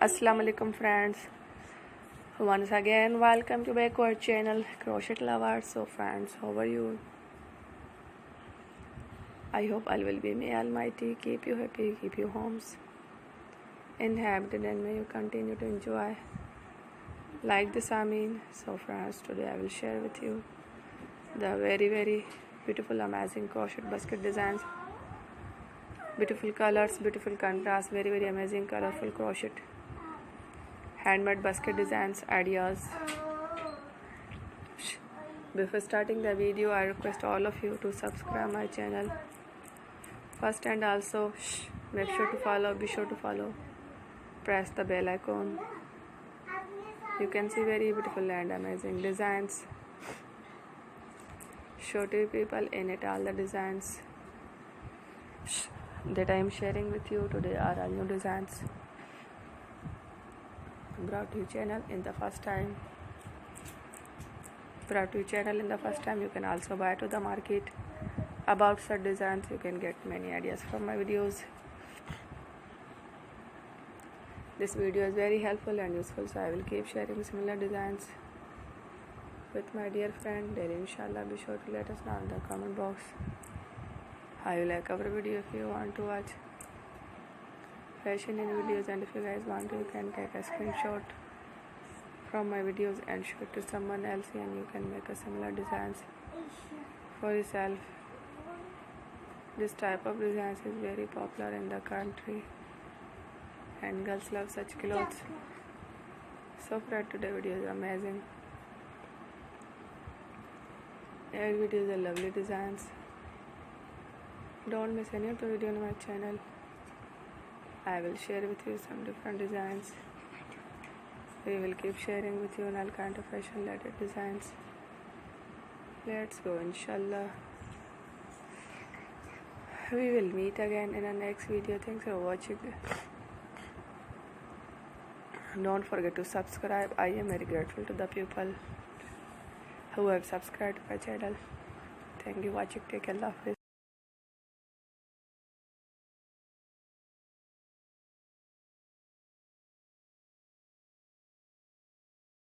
Assalamu alaikum friends, once again welcome to back our channel Crochet Lovers. So friends, how are you? I hope all will be, may Almighty keep you happy, keep you homes inhabited, and may you continue to enjoy like this. So friends, today I will share with you the very beautiful amazing crochet basket designs, beautiful colors, beautiful contrast, very amazing colorful crochet handmade basket designs ideas. Before starting the video, I request all of you to subscribe my channel first, and also be sure to follow, press the bell icon. You can see very beautiful and amazing designs, show to people in it. All the designs that I am sharing with you today are all new designs brought to your channel in the first time. You can also buy to the market about such designs. You can get many ideas from my videos. This video is very helpful and useful, so I will keep sharing similar designs with my dear friend daily, inshallah. Be sure to let us know in the comment box how you like our video. If you want to watch fashion in videos, and if you guys want to, you can take a screenshot from my videos and show it to someone else, and you can make a similar designs for yourself. This type of designs is very popular in the country and girls love such clothes. So friend, today's video is amazing. Every video is a lovely designs. Don't miss any of the video on my channel. I will share with you some different designs. We will keep sharing with you on all kind of fashion related designs. Let's go, inshallah. We will meet again in the next video. Thanks for watching. Don't forget to subscribe. I am very grateful to the people who have subscribed my channel. Thank you for watching. Take care. Allah Hafiz.